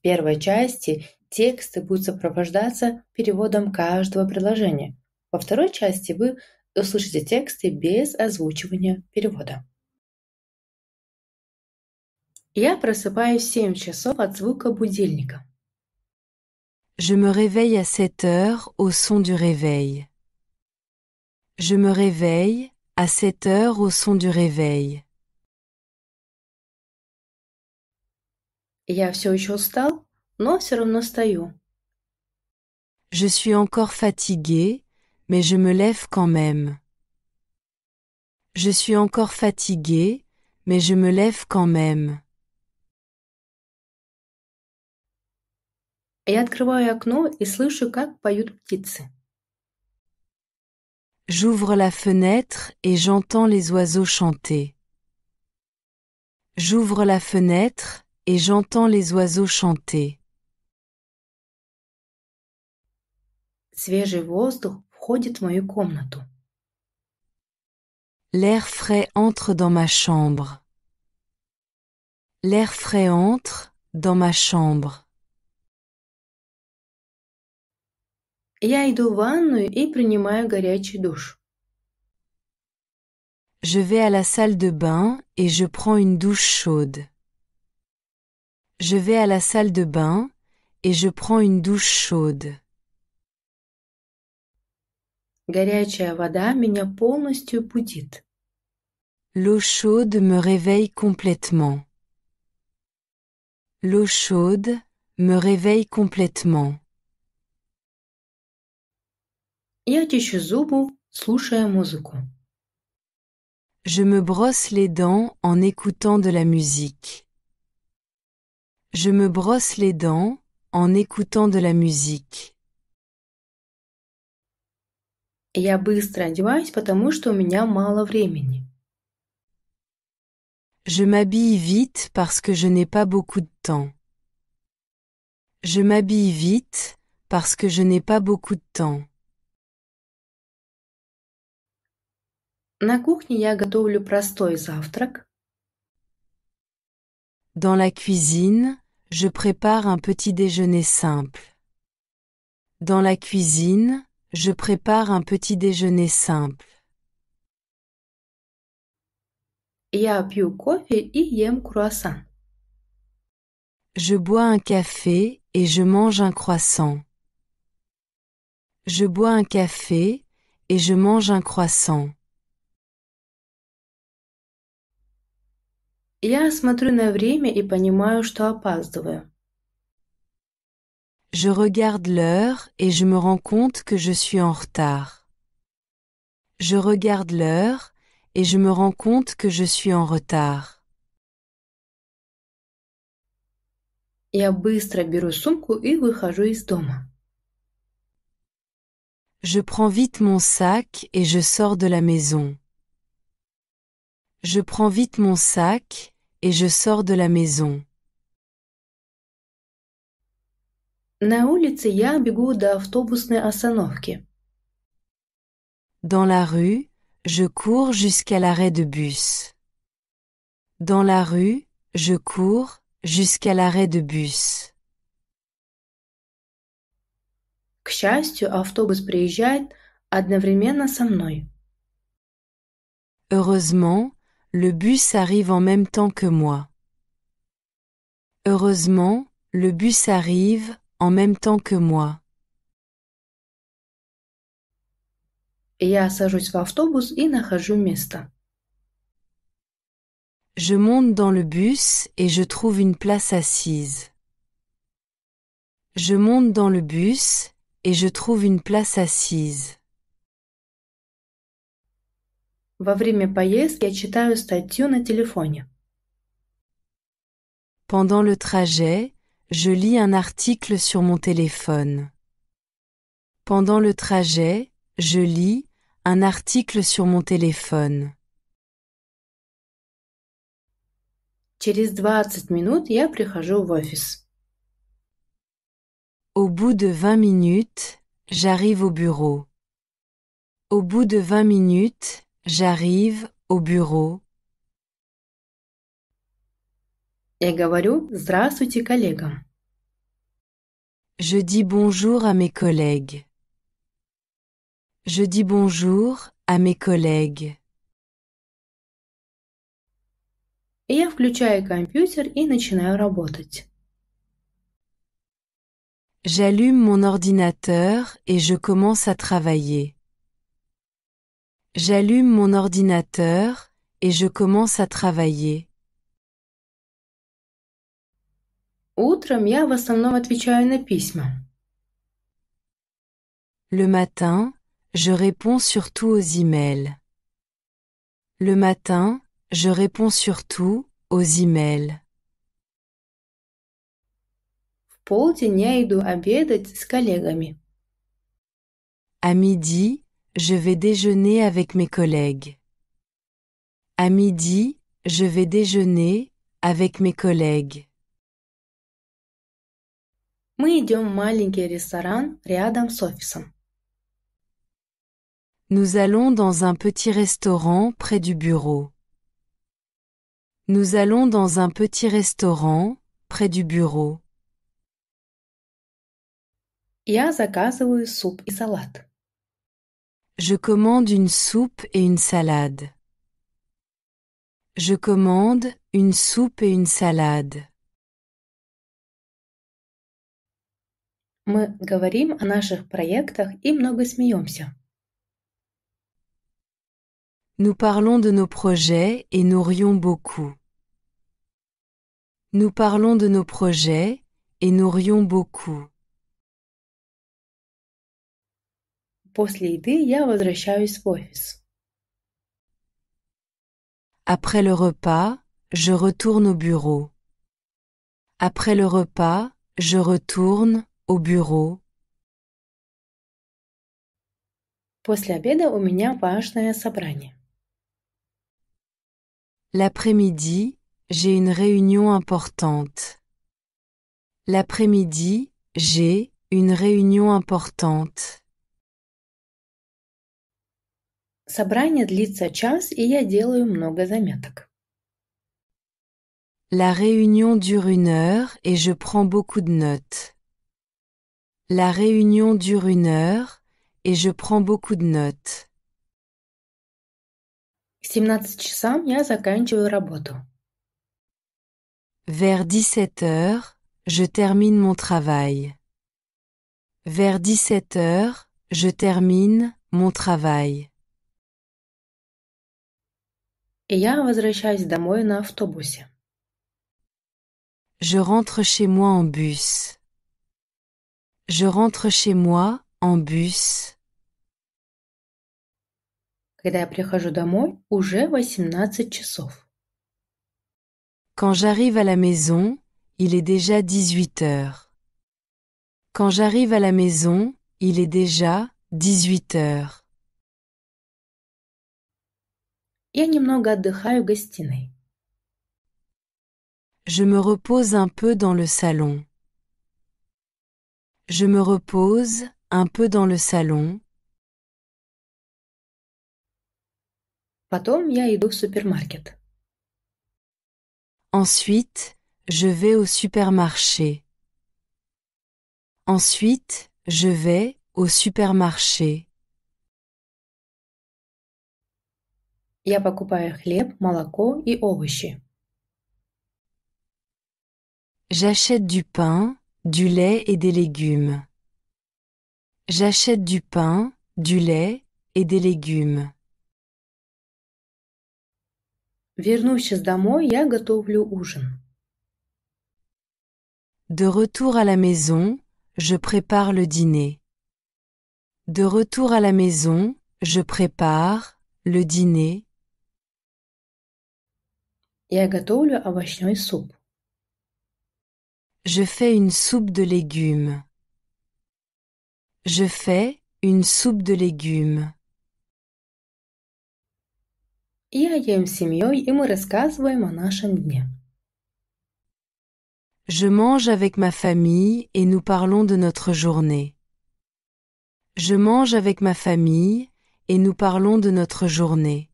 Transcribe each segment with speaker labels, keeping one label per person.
Speaker 1: первой части тексты будут сопровождаться переводом каждого предложения. Во второй части вы услышите тексты без озвучивания перевода. Я просыпаюсь в 7 часов от звука будильника.
Speaker 2: Je me réveille à 7 heures au son du réveil. Je me réveille à 7 heures au son du réveil.
Speaker 1: Я все еще устал, но все равно встаю.
Speaker 2: Je suis encore fatigué, mais je me lève quand même. Je suis encore fatigué, mais je me lève quand même.
Speaker 1: Я открываю окно и слышу, как поют птицы.
Speaker 2: J'ouvre la fenêtre et j'entends les oiseaux chanter. J'ouvre la fenêtre et j'entends les oiseaux chanter.
Speaker 1: Свежий воздух входит в мою комнату.
Speaker 2: L'air frais entre dans ma chambre. L'air frais entre dans ma chambre.
Speaker 1: Я иду в ванную и принимаю горячий душ.
Speaker 2: Je vais à la salle de bain et je prends une douche chaude. Je vais à la salle de bain et je prends une douche chaude.
Speaker 1: Горячая вода меня полностью будит.
Speaker 2: L'eau chaude me réveille complètement. L'eau chaude me réveille complètement.
Speaker 1: Я чищу зубы, слушая музыку.
Speaker 2: Je me brosse les dents en écoutant de la musique. Je me brosse les dents en écoutant de la musique.
Speaker 1: Я быстро одеваюсь, потому что у меня мало времени.
Speaker 2: Je m'habille vite parce que je n'ai pas beaucoup de temps. Je m'habille vite parce que je n'ai pas beaucoup de temps.
Speaker 1: На кухне я готовлю простой завтрак.
Speaker 2: Dans la cuisine, je prépare un petit déjeuner simple. Dans la cuisine, je prépare un petit déjeuner simple.
Speaker 1: Я пью кофе и ем круассан.
Speaker 2: Je bois un café et je mange un croissant. Je bois un café et je mange un croissant.
Speaker 1: Я смотрю на время и понимаю, что опаздываю.
Speaker 2: Je regarde l'heure et je me rends compte que je suis en retard. Je regarde l'heure et je me rends compte que je suis en retard.
Speaker 1: Я быстро беру сумку и выхожу из дома.
Speaker 2: Je prends vite mon sac et je sors de la maison. Je prends vite mon sac et je sors de la maison.
Speaker 1: На улице я бегу до автобусной остановки.
Speaker 2: Dans la rue, je cours jusqu'à l'arrêt de bus. Dans la rue, je cours jusqu'à l'arrêt de bus.
Speaker 1: К счастью, автобус приезжает одновременно со мной.
Speaker 2: Heureusement, le bus arrive en même temps que moi. Heureusement, le bus arrive en même temps que moi.
Speaker 1: Я сажусь в автобус и нахожу место.
Speaker 2: Je monte dans le bus et je trouve une place assise. Je monte dans le bus et je trouve une place assise.
Speaker 1: Во время поездки я читаю статью на телефоне.
Speaker 2: Pendant le trajet, je lis un article sur mon téléphone. Pendant le trajet, je lis un article sur mon téléphone.
Speaker 1: Через 20 минут я прихожу в офис.
Speaker 2: Au bout de 20 minutes, j'arrive au bureau. Au bout de 20 minutes, j'arrive au bureau.
Speaker 1: Я говорю «Здравствуйте коллегам».
Speaker 2: Je dis bonjour à mes collègues. Je dis bonjour à mes collègues.
Speaker 1: Я включаю компьютер и начинаю работать.
Speaker 2: J'allume mon ordinateur et je commence à travailler. J'allume mon ordinateur et je commence à travailler.
Speaker 1: Утром я в основном отвечаю на письма.
Speaker 2: Le matin, je réponds surtout aux emails. Le matin, je réponds surtout aux emails.
Speaker 1: В полдень я иду обедать с коллегами.
Speaker 2: À midi, je vais déjeuner avec mes collègues. À midi, je vais déjeuner avec mes collègues.
Speaker 1: Мы идем в маленький ресторан рядом с офисом.
Speaker 2: Nous allons dans un petit restaurant près du bureau. Nous allons dans un petit restaurant près du bureau.
Speaker 1: Я заказываю суп и салат.
Speaker 2: Je commande une soupe et une salade. Je commande une soupe et une salade.
Speaker 1: Мы говорим о наших проектах и много смеемся.
Speaker 2: Nous parlons de nos projets et nous rions beaucoup. Nous parlons de nos projets et nous rions beaucoup.
Speaker 1: После еды я возвращаюсь в офис.
Speaker 2: Après le repas, je retourne au bureau. Après le repas, je retourne au bureau.
Speaker 1: После обеда у меня важное собрание.
Speaker 2: L'après-midi, j'ai une réunion importante. L'après-midi, j'ai une réunion importante.
Speaker 1: Собрание длится час, и я делаю много заметок.
Speaker 2: La réunion dure 1 heure et je prends beaucoup de notes. La réunion dure 1 heure et je prends beaucoup de notes.
Speaker 1: К 17 часам я заканчиваю работу.
Speaker 2: Vers 17 heures, je termine mon travail. Vers 17 heures, je termine mon travail.
Speaker 1: И я возвращаюсь домой на автобусе.
Speaker 2: Je rentre chez moi en bus. Je rentre chez moi en bus.
Speaker 1: Когда я прихожу домой, уже 18 часов.
Speaker 2: Quand j'arrive à la maison, il est déjà 18 heures. Quand j'arrive à la maison, il est déjà 18 heures.
Speaker 1: Я немного отдыхаю в гостиной.
Speaker 2: Je me repose un peu dans le salon. Je me repose un peu dans le salon.
Speaker 1: Потом я иду в супермаркет.
Speaker 2: Ensuite, je vais au supermarché. Ensuite, je vais au supermarché.
Speaker 1: Я покупаю хлеб, молоко и овощи.
Speaker 2: J'achète du pain, du lait et des légumes. J'achète du pain, du lait et des légumes.
Speaker 1: Вернувшись домой, я готовлю ужин.
Speaker 2: De retour à la maison, je prépare le dîner. De retour à la maison, je prépare le dîner.
Speaker 1: Я готовлю овощной суп.
Speaker 2: Je fais une soupe de légumes. Je fais une soupe de légumes.
Speaker 1: Я ем с семьей, и мы рассказываем о нашем дне.
Speaker 2: Je mange avec ma famille et nous parlons de notre journée. Je mange avec ma famille et nous parlons de notre journée.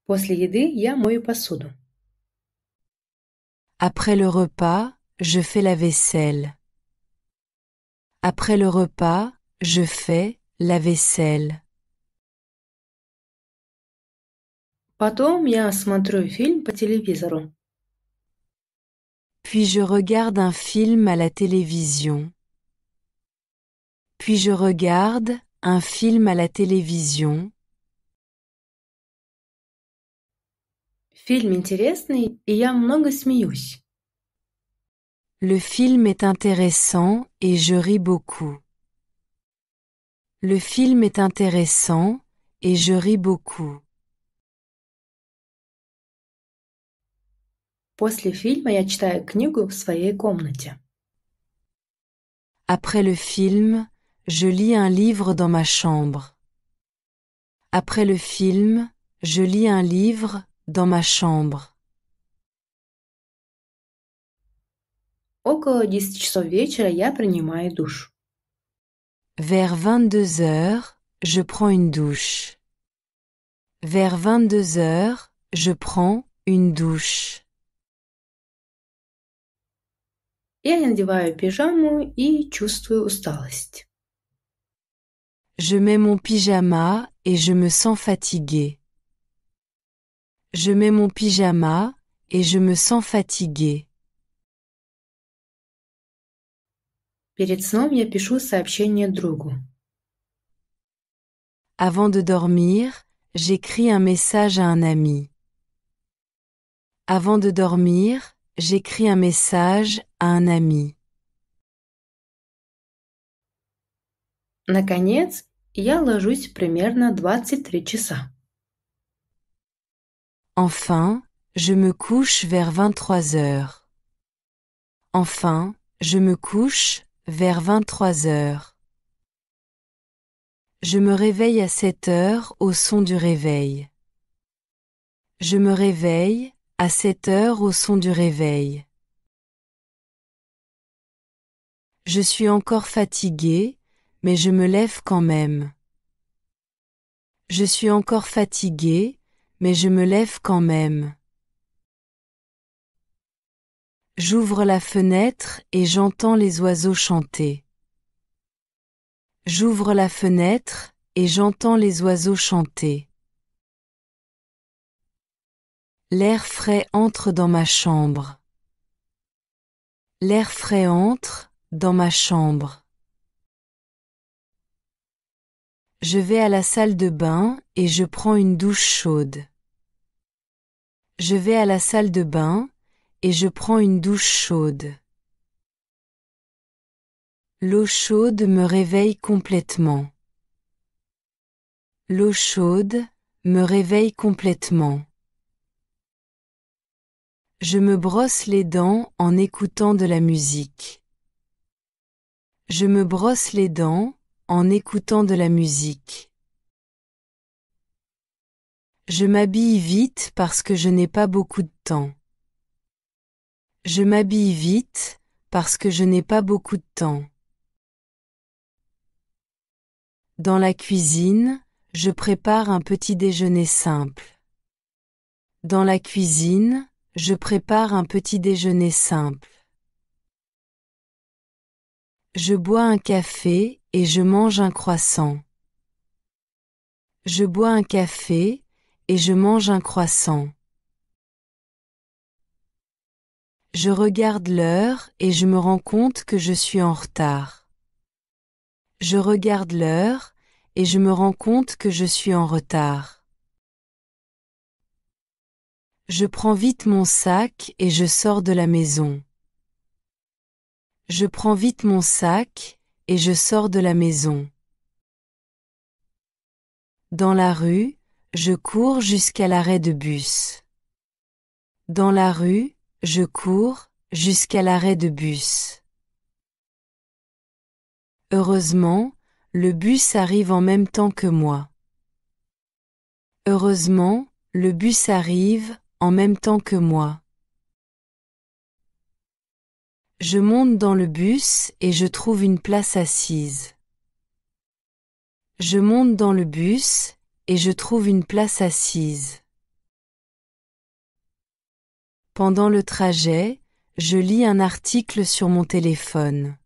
Speaker 1: После еды я мою посуду.
Speaker 2: Après le repas, je fais la vaisselle. Après le repas, je fais la vaisselle.
Speaker 1: Потом я смотрю фильм по телевизору.
Speaker 2: Puis je regarde un film à la télévision. Puis je regarde un film à la télévision.
Speaker 1: Фильм интересный, и я много смеюсь.
Speaker 2: Le film est intéressant et je ris beaucoup. Le film est intéressant et je ris beaucoup.
Speaker 1: После фильма я читаю книгу в своей комнате.
Speaker 2: Après le film, je lis un livre dans ma chambre. Après le film, je lis un livre dans ma chambre.
Speaker 1: Около 10 часов вечера я принимаю душ.
Speaker 2: Vers 22 heures, je prends une douche. Vers 22 heures, je prends une douche.
Speaker 1: Я надеваю пижаму и чувствую усталость.
Speaker 2: Je mets mon pyjama et je me sens fatigué. Je mets mon pyjama et je me sens fatigué.
Speaker 1: Перед сном я пишу сообщение другу.
Speaker 2: Avant de dormir, j'écris un message à un ami. Avant de dormir, j'écris un message à un ami.
Speaker 1: Наконец, я ложусь примерно 23 часа.
Speaker 2: Enfin, je me couche vers 23 heures. Enfin, je me couche vers 23 heures. Je me réveille à 7 heures au son du réveil. Je me réveille à 7 heures au son du réveil. Je suis encore fatigué, mais je me lève quand même. Je suis encore fatigué, mais je me lève quand même. J'ouvre la fenêtre et j'entends les oiseaux chanter. J'ouvre la fenêtre et j'entends les oiseaux chanter. L'air frais entre dans ma chambre. L'air frais entre dans ma chambre. Je vais à la salle de bain et je prends une douche chaude. Je vais à la salle de bain et je prends une douche chaude. L'eau chaude me réveille complètement. L'eau chaude me réveille complètement. Je me brosse les dents en écoutant de la musique. Je me brosse les dents en écoutant de la musique. Je m'habille vite parce que je n'ai pas beaucoup de temps. Je m'habille vite parce que je n'ai pas beaucoup de temps. Dans la cuisine, je prépare un petit déjeuner simple. Dans la cuisine, je prépare un petit déjeuner simple. Je bois un café et je mange un croissant. Je bois un café et je mange un croissant. Je regarde l'heure et je me rends compte que je suis en retard. Je regarde l'heure et je me rends compte que je suis en retard. Je prends vite mon sac et je sors de la maison. Je prends vite mon sac et je sors de la maison. Dans la rue, je cours jusqu'à l'arrêt de bus. Dans la rue, je cours jusqu'à l'arrêt de bus. Heureusement, le bus arrive en même temps que moi. Heureusement, le bus arrive en même temps que moi. Je monte dans le bus et je trouve une place assise. Je monte dans le bus et je trouve une place assise. Pendant le trajet, je lis un article sur mon téléphone.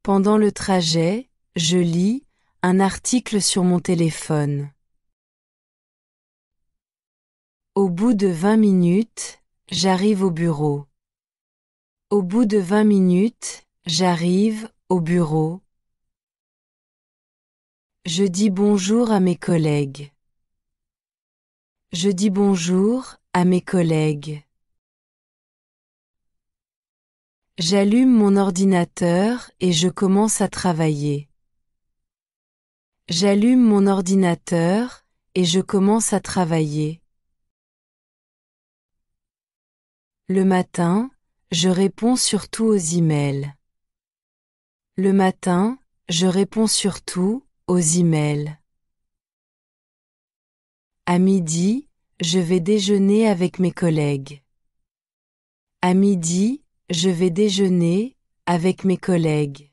Speaker 2: Pendant le trajet, je lis un article sur mon téléphone. Au bout de 20 minutes, j'arrive au bureau. Au bout de 20 minutes, j'arrive au bureau. Je dis bonjour à mes collègues. Je dis bonjour à mes collègues. J'allume mon ordinateur et je commence à travailler. J'allume mon ordinateur et je commence à travailler. Le matin, je réponds surtout aux emails. Le matin, je réponds surtout aux emails. À midi, je vais déjeuner avec mes collègues. À midi, je vais déjeuner avec mes collègues.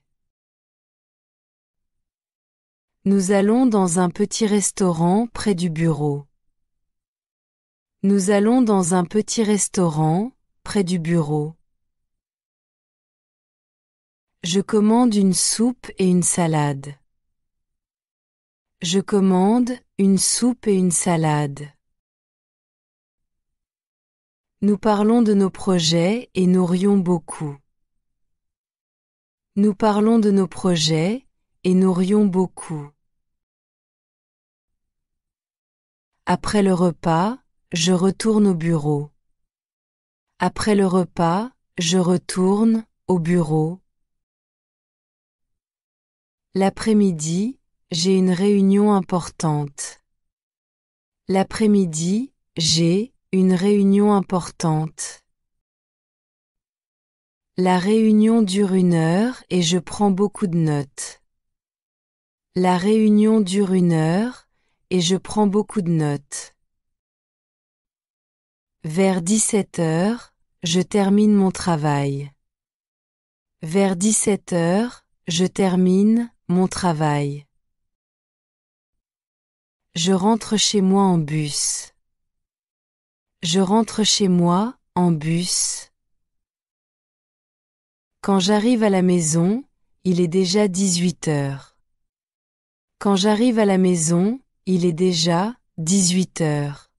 Speaker 2: Nous allons dans un petit restaurant près du bureau. Nous allons dans un petit restaurant près du bureau. Je commande une soupe et une salade. Je commande une soupe et une salade. Nous parlons de nos projets et nous rions beaucoup. Nous parlons de nos projets et nous rions beaucoup. Après le repas, je retourne au bureau. Après le repas, je retourne au bureau. L'après-midi, j'ai une réunion importante. L'après-midi, j'ai une réunion importante. La réunion dure 1 heure et je prends beaucoup de notes. La réunion dure 1 heure et je prends beaucoup de notes. Vers 17 heures, je termine mon travail. Vers 17 heures, je termine mon travail. Je rentre chez moi en bus. Je rentre chez moi en bus. Quand j'arrive à la maison, il est déjà 18 heures. Quand j'arrive à la maison, il est déjà 18 heures.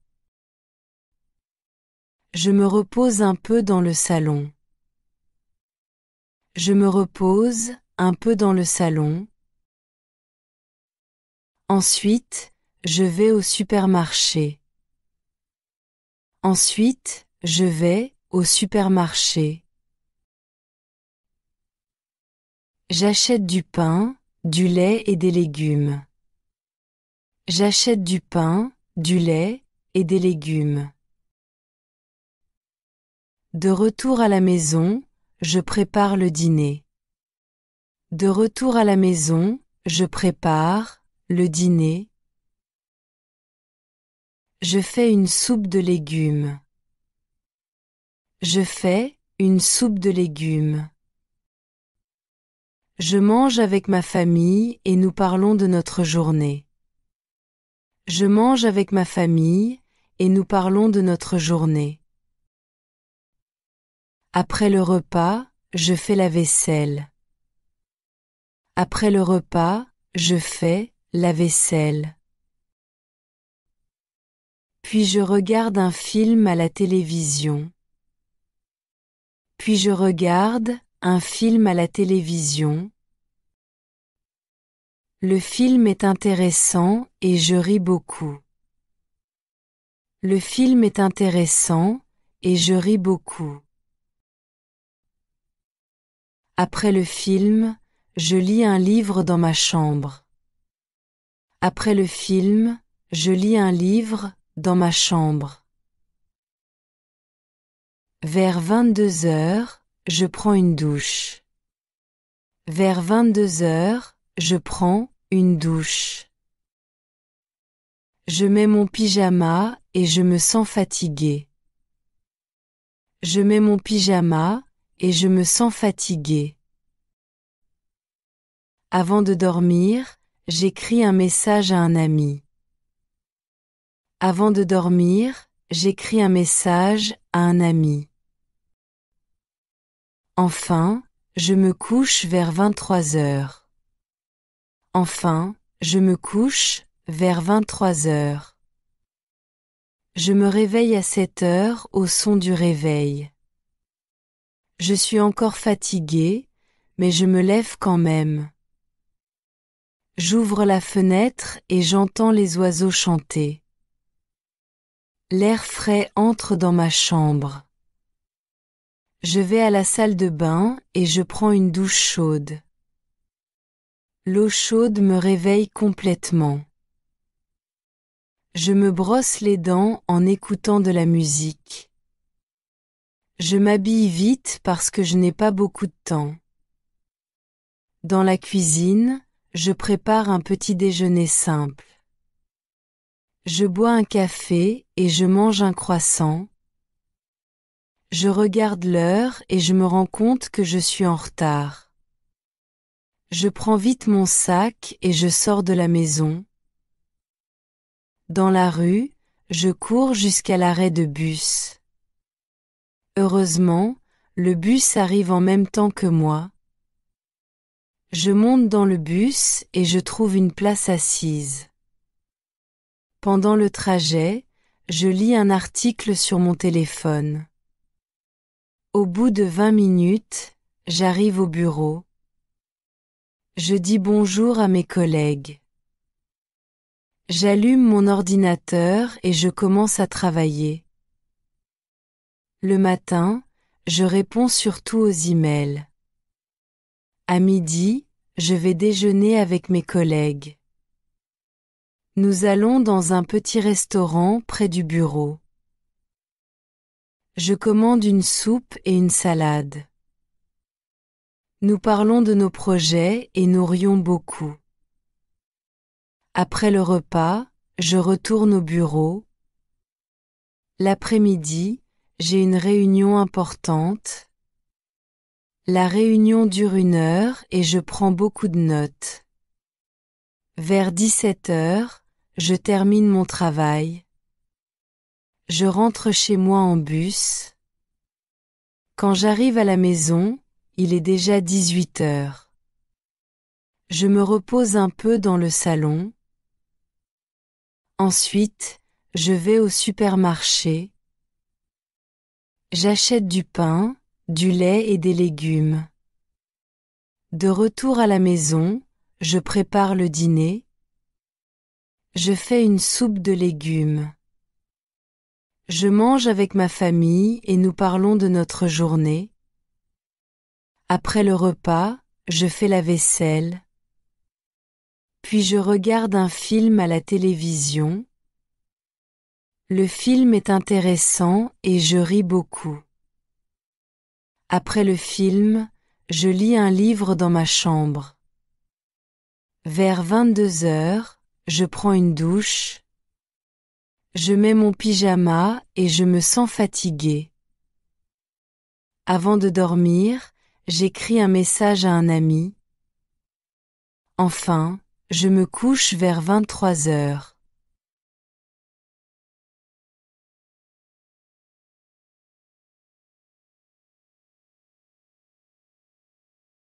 Speaker 2: Je me repose un peu dans le salon. Je me repose un peu dans le salon. Ensuite, je vais au supermarché. Ensuite, je vais au supermarché. J'achète du pain, du lait et des légumes. J'achète du pain, du lait et des légumes. De retour à la maison, je prépare le dîner. De retour à la maison, je prépare le dîner. Je fais une soupe de légumes. Je fais une soupe de légumes. Je mange avec ma famille et nous parlons de notre journée. Je mange avec ma famille et nous parlons de notre journée. Après le repas, je fais la vaisselle. Après le repas, je fais la vaisselle. Puis je regarde un film à la télévision. Puis je regarde un film à la télévision. Le film est intéressant et je ris beaucoup. Le film est intéressant et je ris beaucoup. Après le film, je lis un livre dans ma chambre. Après le film, je lis un livre dans ma chambre. Vers 22 heures, je prends une douche. Vers 22 heures, je prends une douche. Je mets mon pyjama et je me sens fatigué. Je mets mon pyjama et je me sens fatigué. Avant de dormir, j'écris un message à un ami. Avant de dormir, j'écris un message à un ami. Enfin, je me couche vers 23 heures. Enfin, je me couche vers 23 heures. Je me réveille à 7 heures au son du réveil. Je suis encore fatigué, mais je me lève quand même. J'ouvre la fenêtre et j'entends les oiseaux chanter. L'air frais entre dans ma chambre. Je vais à la salle de bain et je prends une douche chaude. L'eau chaude me réveille complètement. Je me brosse les dents en écoutant de la musique. Je m'habille vite parce que je n'ai pas beaucoup de temps. Dans la cuisine, je prépare un petit déjeuner simple. Je bois un café et je mange un croissant. Je regarde l'heure et je me rends compte que je suis en retard. Je prends vite mon sac et je sors de la maison. Dans la rue, je cours jusqu'à l'arrêt de bus. Heureusement, le bus arrive en même temps que moi. Je monte dans le bus et je trouve une place assise. Pendant le trajet, je lis un article sur mon téléphone. Au bout de 20 minutes, j'arrive au bureau. Je dis bonjour à mes collègues. J'allume mon ordinateur et je commence à travailler. Le matin, je réponds surtout aux emails. À midi, je vais déjeuner avec mes collègues. Nous allons dans un petit restaurant près du bureau. Je commande une soupe et une salade. Nous parlons de nos projets et nous rions beaucoup. Après le repas, je retourne au bureau. L'après-midi, j'ai une réunion importante. La réunion dure 1 heure et je prends beaucoup de notes. Vers 17 heures, je termine mon travail. Je rentre chez moi en bus. Quand j'arrive à la maison, il est déjà 18 heures. Je me repose un peu dans le salon. Ensuite, je vais au supermarché. J'achète du pain, du lait et des légumes. De retour à la maison, je prépare le dîner. Je fais une soupe de légumes. Je mange avec ma famille et nous parlons de notre journée. Après le repas, je fais la vaisselle. Puis je regarde un film à la télévision. Le film est intéressant et je ris beaucoup. Après le film, je lis un livre dans ma chambre. Vers 22 heures, je prends une douche. Je mets mon pyjama et je me sens fatiguée. Avant de dormir, j'écris un message à un ami. Enfin, je me couche vers 23 heures.